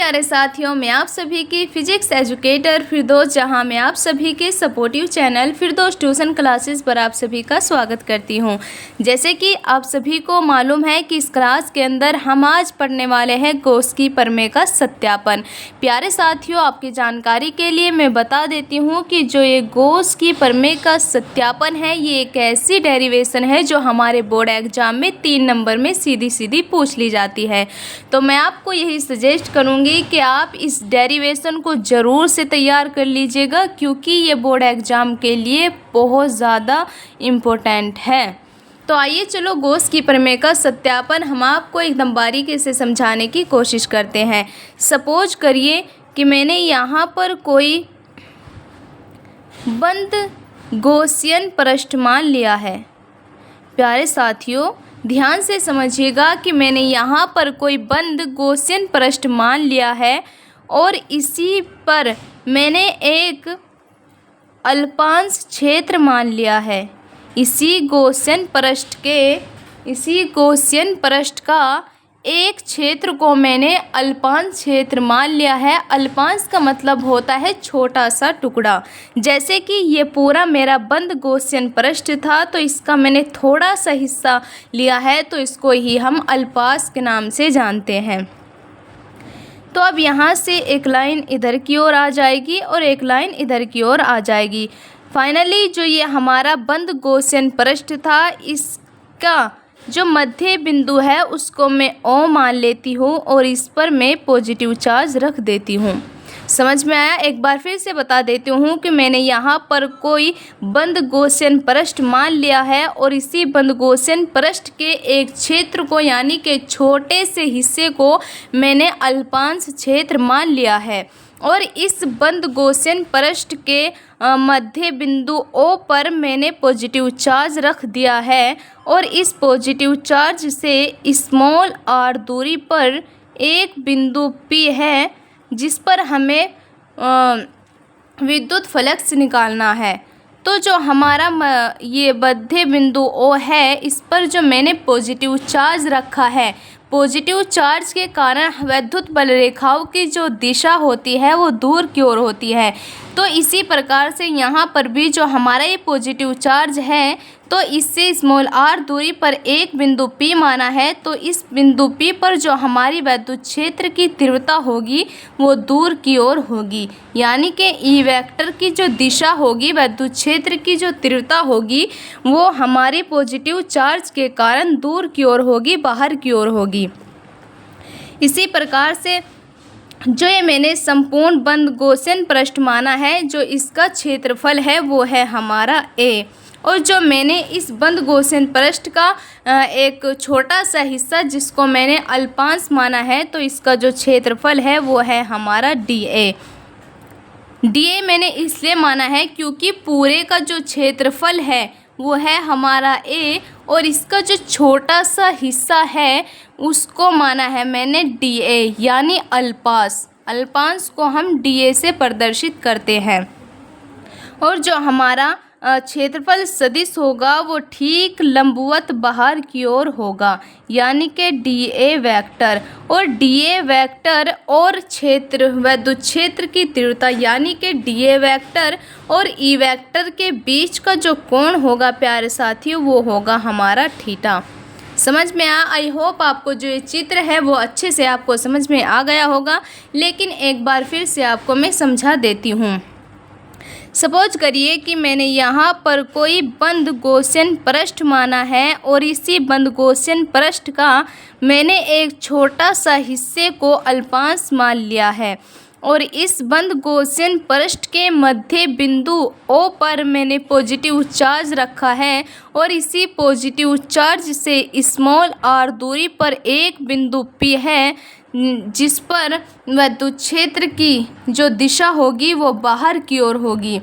प्यारे साथियों, मैं आप सभी की फिजिक्स एजुकेटर फिरदौस जहां मैं आप सभी के सपोर्टिव चैनल फिरदौस ट्यूशन क्लासेस पर आप सभी का स्वागत करती हूं। जैसे कि आप सभी को मालूम है कि इस क्लास के अंदर हम आज पढ़ने वाले हैं गॉस की प्रमेय का सत्यापन। प्यारे साथियों, आपकी जानकारी के लिए मैं बता देती हूं कि जो ये गॉस की प्रमेय का सत्यापन है, ये एक ऐसी डेरिवेशन है जो हमारे बोर्ड एग्जाम में 3 नंबर में सीधी सीधी पूछ ली जाती है। तो मैं आपको यही सजेस्ट करूँगी कि आप इस डेरिवेशन को ज़रूर से तैयार कर लीजिएगा, क्योंकि ये बोर्ड एग्ज़ाम के लिए बहुत ज़्यादा इम्पोर्टेंट है। तो आइए चलो गॉस की प्रमेय का सत्यापन हम आपको एकदम बारीकी से समझाने की कोशिश करते हैं। सपोज करिए कि मैंने यहाँ पर कोई बंद गॉसियन पृष्ठमान लिया है। प्यारे साथियों, ध्यान से समझिएगा कि मैंने यहाँ पर कोई बंद गॉसियन पृष्ठमान लिया है और इसी पर मैंने एक अल्पांश क्षेत्र मान लिया है। इसी गॉसियन पृष्ठ का एक क्षेत्र को मैंने अल्पांश क्षेत्र मान लिया है। अल्पांश का मतलब होता है छोटा सा टुकड़ा। जैसे कि ये पूरा मेरा बंद गॉसियन पृष्ठ था, तो इसका मैंने थोड़ा सा हिस्सा लिया है, तो इसको ही हम अल्पांश के नाम से जानते हैं। तो अब यहाँ से एक लाइन इधर की ओर आ जाएगी और एक लाइन इधर की ओर आ जाएगी। फाइनली जो ये हमारा बंद गॉसियन पृष्ठ था, इसका जो मध्य बिंदु है उसको मैं O मान लेती हूँ और इस पर मैं पॉजिटिव चार्ज रख देती हूँ। समझ में आया? एक बार फिर से बता देती हूँ कि मैंने यहाँ पर कोई बंद गॉसियन पृष्ठ मान लिया है और इसी बंद गॉसियन पृष्ठ के एक क्षेत्र को, यानी कि छोटे से हिस्से को मैंने अल्पांश क्षेत्र मान लिया है और इस बंद गॉसियन पृष्ठ के मध्य बिंदु O पर मैंने पॉजिटिव चार्ज रख दिया है और इस पॉजिटिव चार्ज से स्मॉल r दूरी पर एक बिंदु P है जिस पर हमें विद्युत फ्लक्स निकालना है। तो जो हमारा ये मध्य बिंदु O है, इस पर जो मैंने पॉजिटिव चार्ज रखा है, पॉजिटिव चार्ज के कारण वैद्युत बल रेखाओं की जो दिशा होती है वो दूर की ओर होती है। तो इसी प्रकार से यहाँ पर भी जो हमारा ये पॉजिटिव चार्ज है, तो इससे स्मॉल r दूरी पर एक बिंदु P माना है। तो इस बिंदु P पर जो हमारी वैद्युत क्षेत्र की तीव्रता होगी वो दूर की ओर होगी, यानी कि E वेक्टर की जो दिशा होगी, वैद्युत क्षेत्र की जो तीव्रता होगी वो हमारे पॉजिटिव चार्ज के कारण दूर की ओर होगी, बाहर की ओर होगी। इसी प्रकार से जो ये मैंने संपूर्ण बंद गॉसियन पृष्ठ माना है, जो इसका क्षेत्रफल है वो है हमारा A, और जो मैंने इस बंद गॉसियन पृष्ठ का एक छोटा सा हिस्सा जिसको मैंने अल्पांश माना है, तो इसका जो क्षेत्रफल है वो है हमारा DA। मैंने इसलिए माना है क्योंकि पूरे का जो क्षेत्रफल है वो है हमारा A और इसका जो छोटा सा हिस्सा है उसको माना है मैंने DA, यानी अल्पांश को हम DA से प्रदर्शित करते हैं। और जो हमारा क्षेत्रफल सदिश होगा वो ठीक लंबवत बाहर की ओर होगा, यानी कि DA वेक्टर। और DA वेक्टर और वैद्युत क्षेत्र की तीव्रता, यानी कि DA वेक्टर और E वेक्टर के बीच का जो कोण होगा प्यारे साथियों, वो होगा हमारा थीटा। समझ में आया? आई होप आपको जो ये चित्र है वो अच्छे से आपको समझ में आ गया होगा, लेकिन एक बार फिर से आपको मैं समझा देती हूँ। सपोज करिए कि मैंने यहाँ पर कोई बंद गॉसियन पृष्ठ माना है और इसी बंद गॉसियन पृष्ठ का मैंने एक छोटा सा हिस्से को अल्पांश मान लिया है और इस बंद गॉसियन पृष्ठ के मध्य बिंदु O पर मैंने पॉजिटिव चार्ज रखा है और इसी पॉजिटिव चार्ज से स्मॉल r दूरी पर एक बिंदु P है जिस पर वैद्युत क्षेत्र की जो दिशा होगी वो बाहर की ओर होगी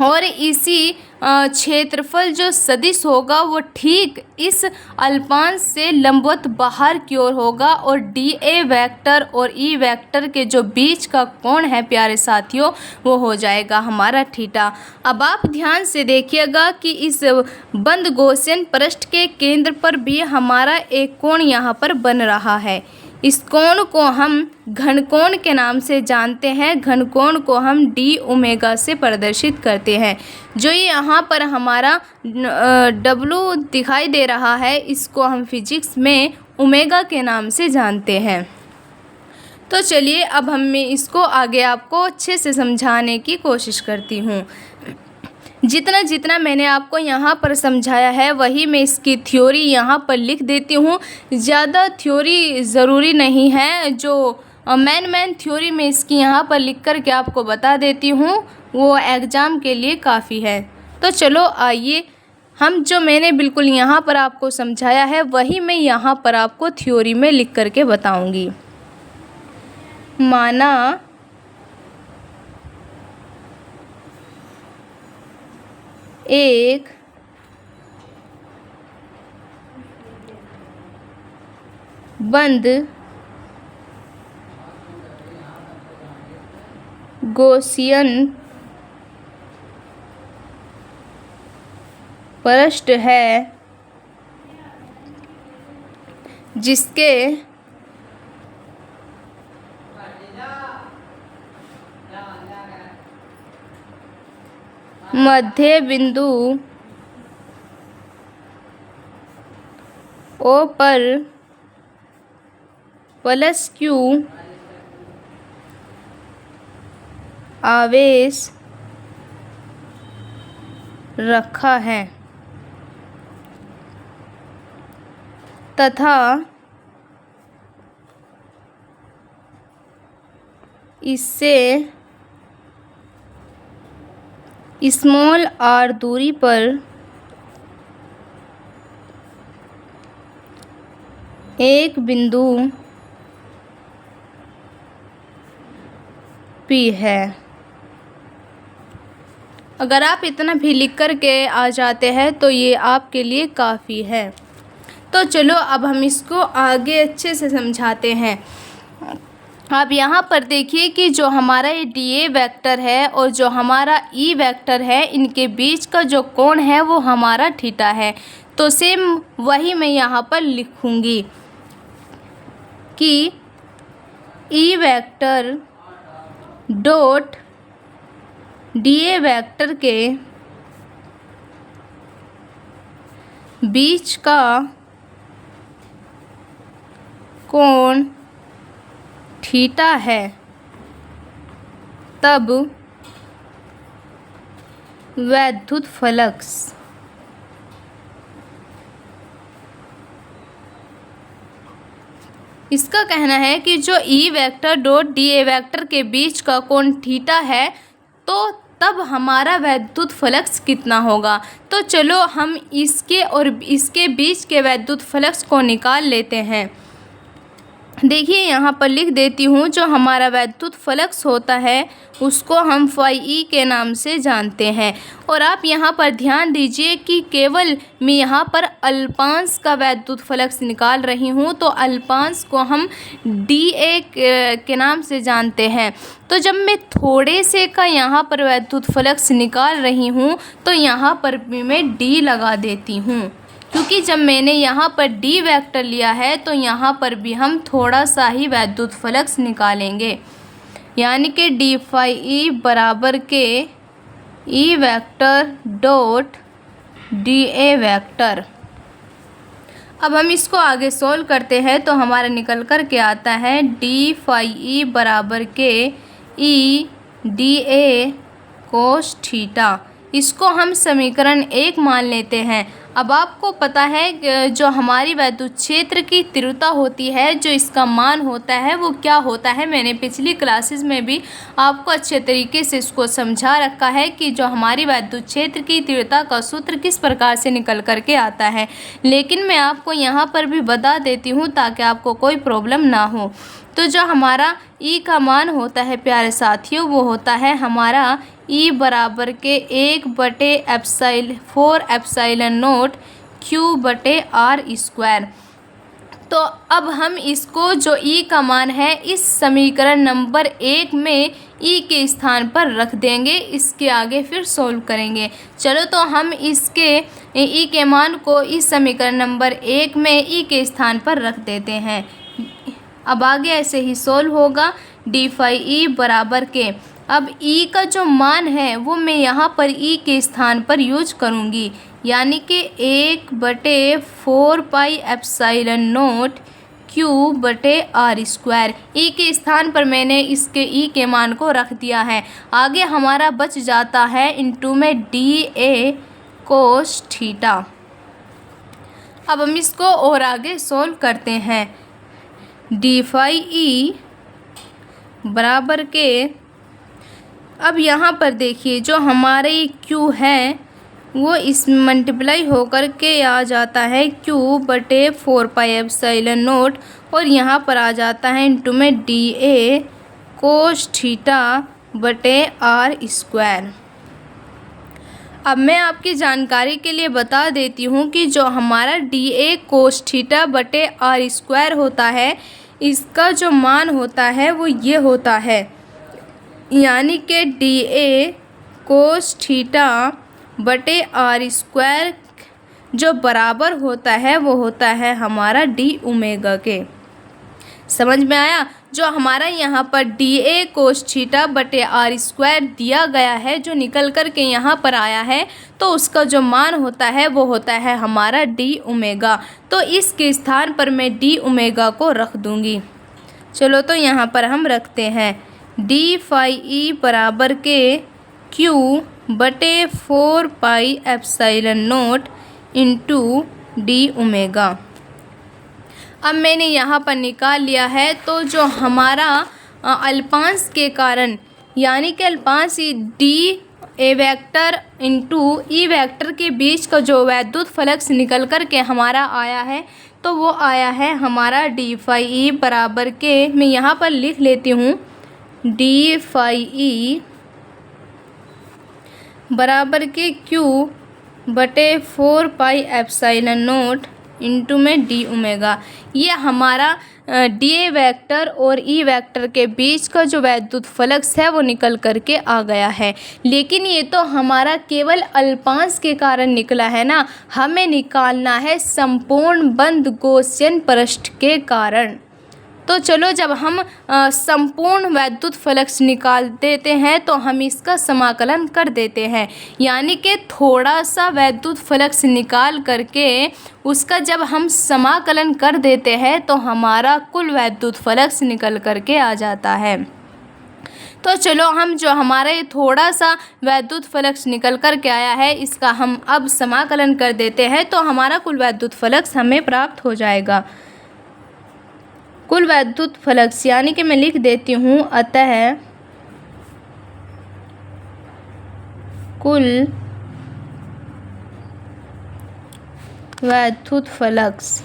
और इसी क्षेत्रफल जो सदिश होगा वो ठीक इस अल्पांश से लंबवत बाहर की ओर होगा और DA वेक्टर और E वेक्टर के जो बीच का कोण है प्यारे साथियों वो हो जाएगा हमारा थीटा। अब आप ध्यान से देखिएगा कि इस बंद गॉसियन पृष्ठ के केंद्र पर भी हमारा एक कोण यहाँ पर बन रहा है। इस कोण को हम घनकोण के नाम से जानते हैं। घनकोण को हम डी ओमेगा से प्रदर्शित करते हैं। जो ये यहाँ पर हमारा डब्लू दिखाई दे रहा है, इसको हम फिजिक्स में ओमेगा के नाम से जानते हैं। तो चलिए अब मैं इसको आगे आपको अच्छे से समझाने की कोशिश करती हूँ। जितना जितना मैंने आपको यहाँ पर समझाया है वही मैं इसकी थ्योरी यहाँ पर लिख देती हूँ। ज़्यादा थ्योरी ज़रूरी नहीं है, जो मेन थ्योरी मैं इसकी यहाँ पर लिख कर के आपको बता देती हूँ, वो एग्ज़ाम के लिए काफ़ी है। तो चलो आइए, हम जो मैंने बिल्कुल यहाँ पर आपको समझाया है वही मैं यहाँ पर आपको थ्योरी में लिख कर के बताऊँगी। माना एक बंद गॉसियन पृष्ठ है जिसके मध्य बिंदु O पर प्लस Q आवेश रखा है तथा इससे स्मॉल r दूरी पर एक बिंदु P है। अगर आप इतना भी लिख कर के आ जाते हैं तो ये आपके लिए काफ़ी है। तो चलो अब हम इसको आगे अच्छे से समझाते हैं। आप यहाँ पर देखिए कि जो हमारा ये डी वेक्टर है और जो हमारा ई वेक्टर है, इनके बीच का जो कोण है वो हमारा थीटा है। तो सेम वही मैं यहाँ पर लिखूँगी कि E vector dot D vector के बीच का कोण थीटा है, तब वैद्युत फ्लक्स इसका कहना है कि जो E vector dot D A vector के बीच का कोण थीटा है, तो तब हमारा वैद्युत फ्लक्स कितना होगा। तो चलो हम इसके और इसके बीच के वैद्युत फ्लक्स को निकाल लेते हैं। देखिए यहाँ पर लिख देती हूँ, जो हमारा वैद्युत फ्लक्स होता है उसको हम फाई ई के नाम से जानते हैं। और आप यहाँ पर ध्यान दीजिए कि केवल मैं यहाँ पर अल्पांश का वैद्युत फ्लक्स निकाल रही हूँ, तो अल्पांश को हम डी ए के नाम से जानते हैं। तो जब मैं थोड़े से का यहाँ पर वैद्युत फ्लक्स निकाल रही हूँ तो यहाँ पर भी मैं डी लगा देती हूँ, क्योंकि जब मैंने यहाँ पर डी वेक्टर लिया है तो यहाँ पर भी हम थोड़ा सा ही वैद्युत फ्लक्स निकालेंगे, यानी कि डी फाई ई बराबर के E vector dot D A vector. अब हम इसको आगे सोल्व करते हैं तो हमारा निकल कर के आता है डी फाई ई बराबर के E D A cos theta. इसको हम समीकरण 1 मान लेते हैं। अब आपको पता है जो हमारी वैद्युत क्षेत्र की तीव्रता होती है, जो इसका मान होता है वो क्या होता है। मैंने पिछली क्लासेस में भी आपको अच्छे तरीके से इसको समझा रखा है कि जो हमारी वैद्युत क्षेत्र की तीव्रता का सूत्र किस प्रकार से निकल करके आता है, लेकिन मैं आपको यहाँ पर भी बता देती हूँ ताकि आपको कोई प्रॉब्लम ना हो। तो जो हमारा ई का मान होता है प्यारे साथियों, वो होता है हमारा ई बराबर के 1/4 एप्सिलॉन नोट क्यू बटे आर स्क्वायर। तो अब हम इसको जो ई का मान है इस समीकरण नंबर 1 में ई के स्थान पर रख देंगे, इसके आगे फिर सोल्व करेंगे। चलो तो हम इसके ई के मान को इस समीकरण नंबर 1 में ई के स्थान पर रख देते हैं। अब आगे ऐसे ही सोल्व होगा। डी फाई ई बराबर के, अब ई का जो मान है वो मैं यहाँ पर ई के स्थान पर यूज करूँगी, यानी कि 1/4 पाई एप्सिलॉन नॉट क्यू बटे आर स्क्वायर। ई के स्थान पर मैंने इसके ई के मान को रख दिया है। आगे हमारा बच जाता है इनटू में डी ए कोस थीटा। अब हम इसको और आगे सोल्व करते हैं। डी फाई ई बराबर के, अब यहाँ पर देखिए जो हमारे क्यू है वो इस मल्टीप्लाई होकर के आ जाता है क्यू बटे 4 पाई एप्सिलॉन नॉट, और यहाँ पर आ जाता है इनटू में डी ए कोस थीटा बटे आर स्क्वायर। अब मैं आपकी जानकारी के लिए बता देती हूँ कि जो हमारा डी ए कोस थीटा बटे आर स्क्वायर होता है, इसका जो मान होता है वो ये होता है, यानी कि डी ए कोस थीटा बटे आर स्क्वायर जो बराबर होता है वो होता है हमारा डी ओमेगा के। समझ में आया? जो हमारा यहाँ पर डी ए कोस थीटा बटे आर स्क्वायर दिया गया है, जो निकल कर के यहाँ पर आया है, तो उसका जो मान होता है वो होता है हमारा डी ओमेगा। तो इसके स्थान पर मैं डी ओमेगा को रख दूँगी। चलो तो यहाँ पर हम रखते हैं डी फाई ई बराबर के क्यू बटे 4 pi epsilon not into D omega. अब मैंने यहाँ पर निकाल लिया है, तो जो हमारा अल्पांश के कारण, यानी कि अल्पांश D A vector into E vector के बीच का जो वैद्युत फ्लक्स निकल कर के हमारा आया है, तो वो आया है हमारा डी फाई ई बराबर के, मैं यहाँ पर लिख लेती हूँ, डी फाई ई बराबर के क्यू बटे 4 पाई एप्सिलॉन नॉट इंटू में डी ओमेगा। ये हमारा डी ए वेक्टर और ई वेक्टर के बीच का जो वैद्युत फ्लक्स है वो निकल करके आ गया है। लेकिन ये तो हमारा केवल अल्पांश के कारण निकला है ना, हमें निकालना है संपूर्ण बंद गॉसियन पृष्ठ के कारण। तो चलो जब हम संपूर्ण वैद्युत फ्लक्स निकाल देते हैं तो हम इसका समाकलन कर देते हैं, यानी कि थोड़ा सा वैद्युत फ्लक्स निकाल करके उसका जब हम समाकलन कर देते हैं तो हमारा कुल वैद्युत फ्लक्स निकल करके आ जाता है। तो चलो हम जो हमारा ये थोड़ा सा वैद्युत फ्लक्स निकल कर के आया है इसका हम अब समाकलन कर देते हैं, तो हमारा कुल वैद्युत फ्लक्स हमें प्राप्त हो जाएगा। कुल वैद्युत फ्लक्स, यानी कि मैं लिख देती हूँ, अतः कुल वैद्युत फ्लक्स,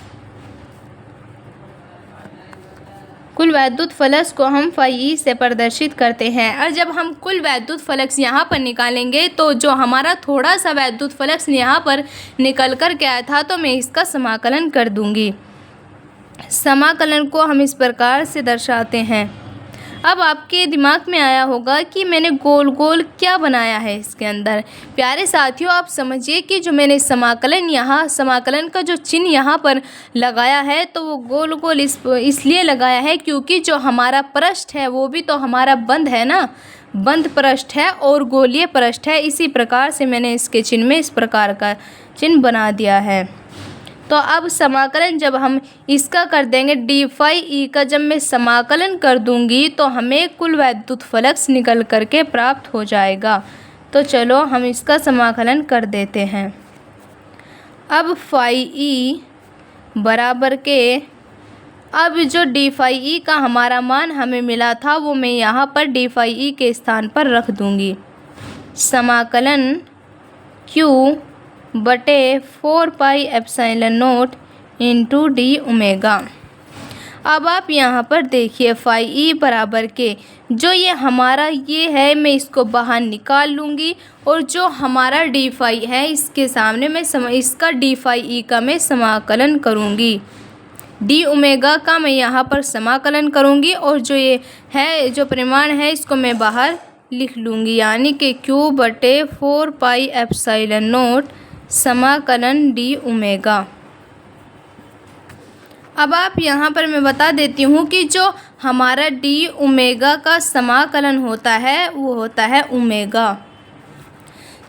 कुल वैद्युत फ्लक्स को हम फाई ई से प्रदर्शित करते हैं। और जब हम कुल वैद्युत फ्लक्स यहाँ पर निकालेंगे तो जो हमारा थोड़ा सा वैद्युत फ्लक्स यहाँ पर निकल कर के आया था, तो मैं इसका समाकलन कर दूँगी। समाकलन को हम इस प्रकार से दर्शाते हैं। अब आपके दिमाग में आया होगा कि मैंने गोल गोल क्या बनाया है इसके अंदर। प्यारे साथियों, आप समझिए कि जो मैंने समाकलन का जो चिन्ह यहाँ पर लगाया है, तो वो गोल गोल इसलिए लगाया है क्योंकि जो हमारा पृष्ठ है वो भी तो हमारा बंद है ना, बंद पृष्ठ है और गोलीय पृष्ठ है। इसी प्रकार से मैंने इसके चिन्ह में इस प्रकार का चिन्ह बना दिया है। तो अब समाकलन जब हम इसका कर देंगे, डी फाई ई का जब मैं समाकलन कर दूंगी तो हमें कुल वैद्युत फ्लक्स निकल करके प्राप्त हो जाएगा। तो चलो हम इसका समाकलन कर देते हैं। अब फाई ई बराबर के, अब जो डी फाई ई का हमारा मान हमें मिला था वो मैं यहाँ पर डी फाई ई के स्थान पर रख दूंगी। समाकलन क्यू बटे 4 pi epsilon not into D omega. अब आप यहाँ पर देखिए फाई ई बराबर के, जो ये हमारा ये है मैं इसको बाहर निकाल लूँगी, और जो हमारा डी फाई है इसके सामने मैं इसका डी फाई ई का मैं समाकलन करूँगी। डी ओमेगा का मैं यहाँ पर समाकलन करूँगी, और जो ये है जो परिमाण है इसको मैं बाहर लिख लूँगी, यानी कि क्यू बटे 4 पाई एप्सिलॉन नॉट समाकलन डी ओमेगा। अब आप यहाँ पर मैं बता देती हूँ कि जो हमारा डी ओमेगा का समाकलन होता है वो होता है ओमेगा।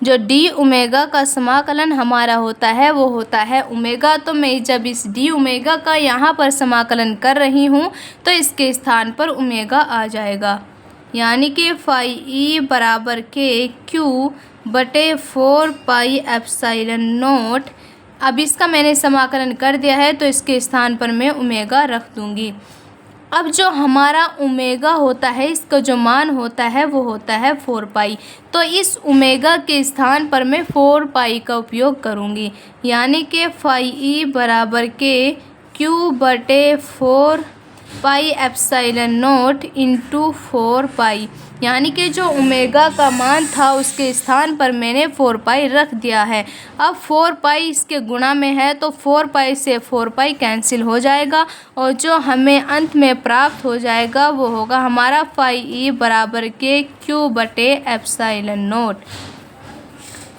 जो डी ओमेगा का समाकलन हमारा होता है वो होता है ओमेगा। तो मैं जब इस डी ओमेगा का यहाँ पर समाकलन कर रही हूँ तो इसके स्थान पर ओमेगा आ जाएगा, यानी कि फाई ई बराबर के क्यू बटे 4 पाई एप्सिलॉन नॉट। अब इसका मैंने समाकलन कर दिया है तो इसके स्थान पर मैं ओमेगा रख दूँगी। अब जो हमारा ओमेगा होता है इसका जो मान होता है वो होता है 4 पाई। तो इस ओमेगा के स्थान पर मैं 4 पाई का उपयोग करूँगी, यानी कि फाई ई बराबर के क्यू बटे 4 पाई एप्सिलॉन नॉट इंटू 4 पाई, यानी कि जो ओमेगा का मान था उसके स्थान पर मैंने 4 पाई रख दिया है। अब 4 पाई इसके गुणा में है तो 4 पाई से 4 पाई कैंसिल हो जाएगा और जो हमें अंत में प्राप्त हो जाएगा वो होगा हमारा फाई ई बराबर के क्यू बटे एप्सिलॉन नॉट।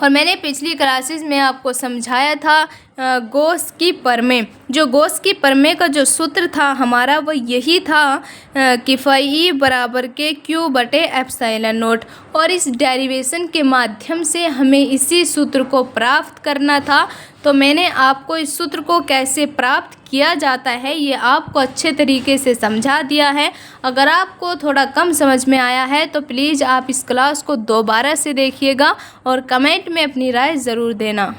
और मैंने पिछली क्लासेस में आपको समझाया था गॉस की प्रमेय। जो गॉस की प्रमेय का जो सूत्र था हमारा वो यही था कि फाई ई बराबर के क्यू बटे एप्सिलॉन नॉट, और इस डेरिवेशन के माध्यम से हमें इसी सूत्र को प्राप्त करना था। तो मैंने आपको इस सूत्र को कैसे प्राप्त किया जाता है ये आपको अच्छे तरीके से समझा दिया है। अगर आपको थोड़ा कम समझ में आया है तो प्लीज़ आप इस क्लास को दोबारा से देखिएगा और कमेंट में अपनी राय ज़रूर देना।